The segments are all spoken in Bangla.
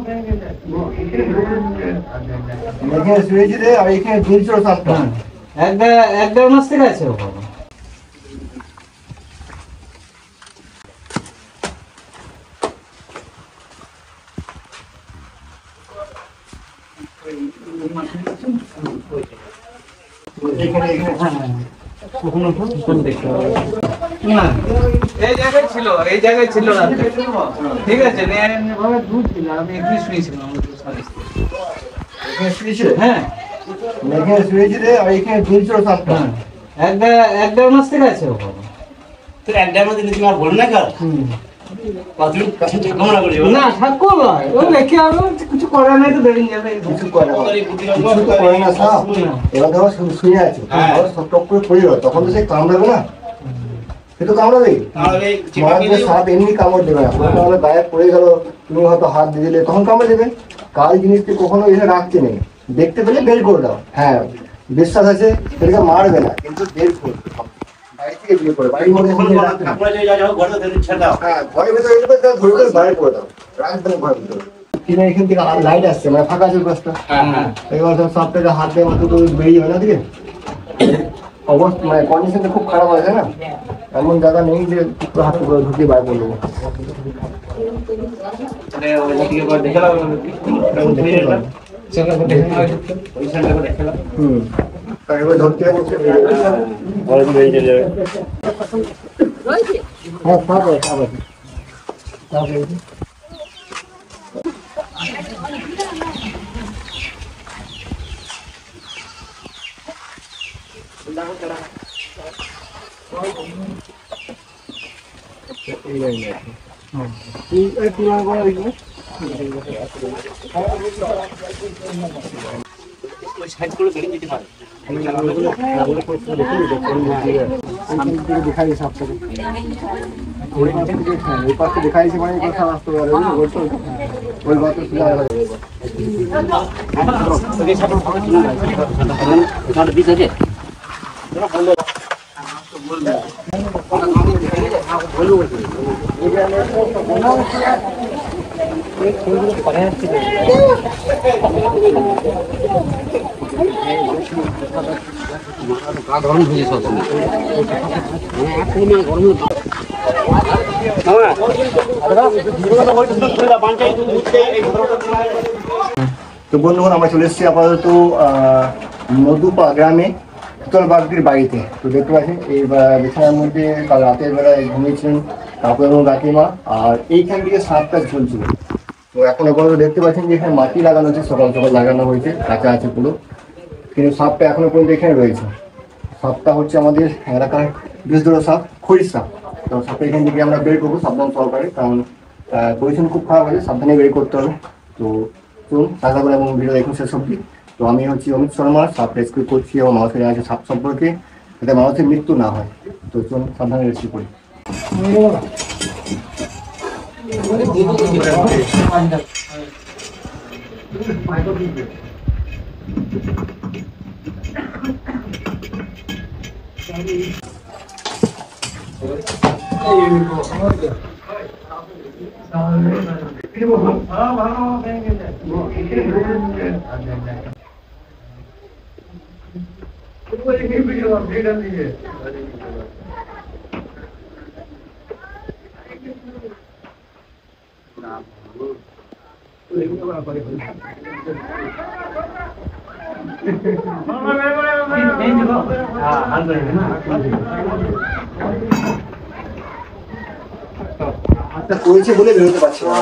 এক দেড় মাস থেকে আছে এই জায়গায় ছিল ঠিক আছে দুধ ছিল আমি এখানে শুয়েছিলাম হ্যাঁ এক দেড় মাস থেকে আছে এক দেড় মাস তুমি আর বল না না ঠাকুর ওই রেখে আরো কিছু করা নাই তো বেরিয়ে যাবে কিছু করে না এবার ধরো শুয়ে আছে টক করে পড়ে গেল তখন তো সে কামড়াবে না সে তো কামড়াবে সাপ এমনি কামড় দেবে না তাহলে গায়ে পড়ে গেল তুমি হয়তো হাত দিয়ে দিলে তখন কামড়ে দেবে কাল জিনিসকে কখনো এখানে রাখতে নেই দেখতে পেলে বের করে দাও হ্যাঁ বিশ্বাস আছে সেটাকে মারবে না কিন্তু বের করবে বাইরে থেকে বিয়ে করে বাড়ির মধ্যে বাইরে করে দাও রাখবে না ঘরের ভিতরে কিনা এখান থেকে লাইট আসছে মানে ফাঁকা আছে গাছটা এবার সব থেকে হাত দেওয়ার মতো তো বেরিয়ে হয় না দিকে অবস্থা মানে কন্ডিশনটা খুব খারাপ আছে না এমন জায়গা নেই যে হাত করে ঢুকিয়ে বাইরে করে দেবো ধরতে दिखाई सब दिखाई से वही बात তো বন্ধুগণ আমরা চলে এসেছি আপাতত মধুপা গ্রামে শীতলবাগদির বাড়িতে। তো দেখতে পাচ্ছেন এই বিছানার মধ্যে কাল রাতের বেলায় ঘুমিয়েছিলেন কাকু এবং কাকিমা, আর এইখান থেকে সাপটা ঝুলছিল। তো এখনো পর্যন্ত দেখতে পাচ্ছেন যে এখানে মাটি লাগানো হয়েছে, সকাল সকাল লাগানো হয়েছে, কাঁচা আছে পুরো, কিন্তু সাপটা এখনো পর্যন্ত এখানে রয়েছে। সাপটা হচ্ছে আমাদের এলাকার বিষধর সাপ, খড়ির সাপ। তো সাপটা এখান থেকে আমরা বের করবো সাবধান সহকারে, কারণ পজিশন খুব খারাপ আছে, সাবধানে বের করতে হবে। তো চলুন টাকা করে এবং ভিডিও দেখুন শেষ অবধি। তো আমি হচ্ছি অমিত শর্মা, সাপ রেস্কিউ করছি এবং মানুষের আছে সাপ সম্পর্কে, যাতে মানুষের মৃত্যু না হয়। তো চলুন সাবধানে রেস্কিউ করি। করেছে বলে বেরোতে পারছি না।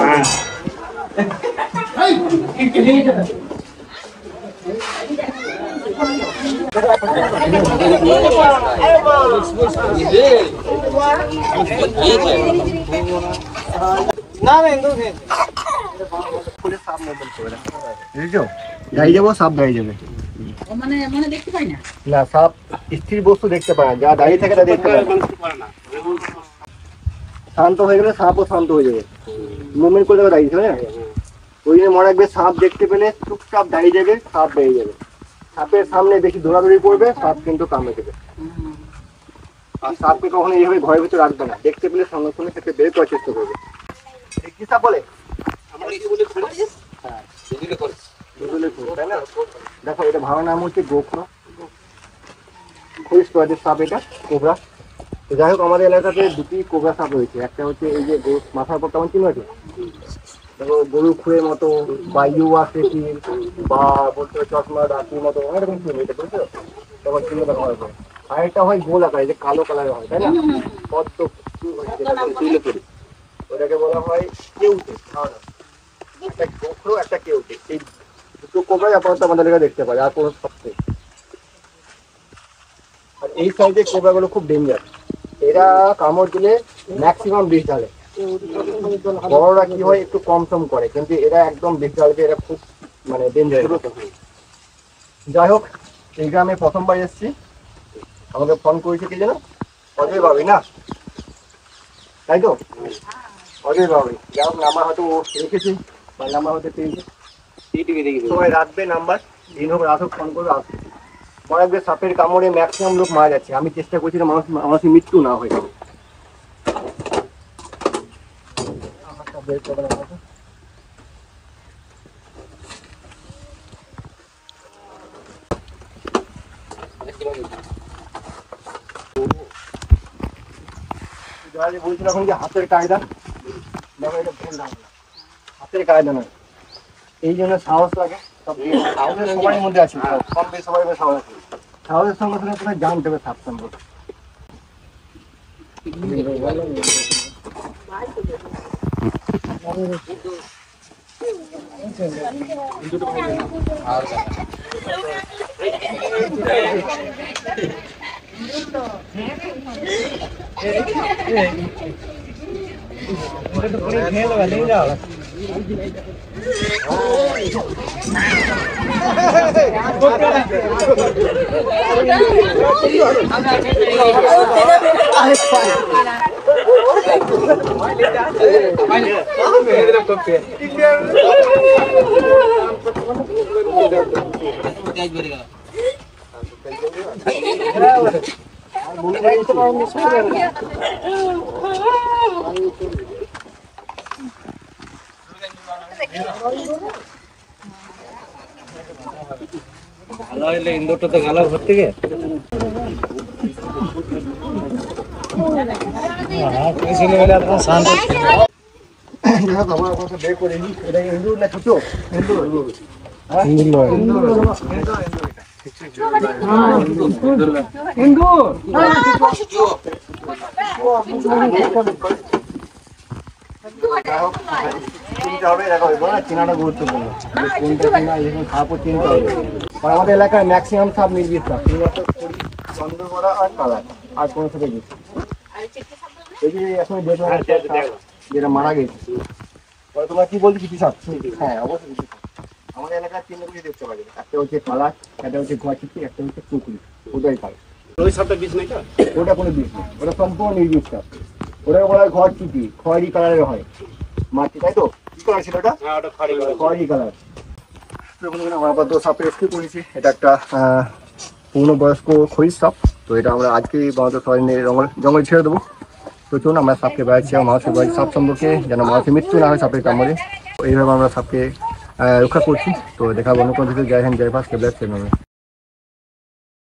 দাঁড়িয়ে যাবো, সাপ দাঁড়িয়ে যাবে না, সাপ স্থির বস্তু দেখতে পায় না, যা দাঁড়িয়ে থাকে তা দেখতে পায় না। শান্ত হয়ে গেলে সাপও শান্ত হয়ে যাবে, মুভমেন্ট করে দেবে দাঁড়িয়ে যাবে। ওই জন্য মনে রাখবে, সাপ দেখতে পেলে চুপচাপ দাঁড়িয়ে যাবে, সাপ বেরিয়ে যাবে। সাপের সামনে বেশি দৌড়াদৌড়ি করবে, সাপ কিন্তু কামড়ে দেবে। আর সাপকে কখনো এইভাবে ঘরের ভিতরে রাখবে না, দেখতে পেলে সঙ্গে সঙ্গে সেটা বের করার চেষ্টা করবে। কি সাপ বলে তাই না? দেখো এটা ভালো নাম হচ্ছে গোখরো, খুবই স্পেশাল সাপ এটা, কোবরা। তো যাই হোক আমাদের এলাকাতে দুটি কোবরা সাপ রয়েছে, একটা হচ্ছে এই যে মাথার উপর কেমন চিহ্ন আছে, দেখো গরু খুঁড়ের মতো বা ইউয়া সেটির বা বলতে হবে চশমা ডাকির মতো অনেক রকম চিহ্ন, এটা বুঝছো? তখন চিহ্ন দেখা হয়। আর একটা হয় গোল আকার, এই যে কালো কালারের হয়, তাই না? পদ্ম ওটাকে বলা হয় কেউটে। একটা গোখরো একটা কেউটে, এই দুটো কোবরাই আপাতত আমাদের এলাকায় দেখতে পাই, আর কোনো সবচেয়ে। আর এই সাইডের কোবরাগুলো খুব ডেঞ্জার, এরা কামড় দিলে ম্যাক্সিমাম বিষ ঢালে। বড়রা কি হয় একটু কম সম করে, কিন্তু এরা একদম বিষ ঢালবে, এরা খুব মানে ডেঞ্জার। যাই হোক এই গ্রামে প্রথমবার এসেছি, আমাকে ফোন করেছে কি যেন অজয় বাবি না, তাই তো? অজয় বাবি, যাই হোক নাম্বার হয়তো ও রেখেছি বা নাম্বার হয়তো পেয়েছে, সবাই রাখবে নাম্বার, দিন হোক রাত হোক ফোন করবে আসবে। মনে সাপের কামড়ে ম্যাক্সিমাম লোক মারা যাচ্ছে, আমি চেষ্টা করছি না মানুষের মৃত্যু না হয়ে যাবে। বলছিল এখন যে হাতের কায়দা, দেখো এটা ভুল না, হাতের কায়দা নয়, এই জন্য সাহস লাগে। সাহসের সবার মধ্যে আছে, কম বেশি সবাই সাহস আছে, সাহসের সঙ্গে সঙ্গে তোমায় জানতে হবে সাপ সম্পর্কে। ভালো হইলে ইন্দুরটা তো গালা ভর্তি গে বের করে নি, এটা ইন্দুর না ছোট ইন্দুর, চেনাটা গুরুত্বপূর্ণ, কোনটা চেনা এরকম সাপও চিনতে হবে। আর আমাদের এলাকায় ম্যাক্সিমাম সাপ নির্বিষ সাপ, বন্ধ করা আর কালার, আর কোনো সাথে গেছে এই যে এখন যেটা মারা গেছে। তোমরা কি বলছো কিছু সাপ? হ্যাঁ অবশ্যই কিছু সাপ আমাদের এলাকার চিহ্নগুলি দেখতে পাবে, একটা হচ্ছে কালার, একটা হচ্ছে গোয়াচিপি, একটা হচ্ছে কুকুরি, ওটাই কালার। ওই সাপটা বিষ নাই তো? ওটা কোনো বিষ নেই, ওটা সম্পূর্ণ নির্বিষ সাপ। ওটাকে বলা হয় ঘর চিপি, খয়েরি কালারের হয় মাটি, তাই তো? কি কালার ছিল ওটা? খয়েরি কালার। আমরা আপাতত সাপে রেস্কিউ করেছি, এটা একটা পূর্ণবয়স্ক খরিশ সাপ। তো এটা আমরা আজকেই বাংলাদেশ সবাই নিয়ে জঙ্গলে ছেড়ে দেবো। তো চলুন আমরা সাপকে বেড়াচ্ছি, মানুষের বাড়ি সাপ সম্পর্কে যেন মানুষের মৃত্যু না হয় সাপের কামড়ে, এইভাবে আমরা সাপকে রক্ষা করছি। তো দেখাবো অন্য কোনো ভিডিও, জয় হিন্দ, জয় ভারত, কেবল।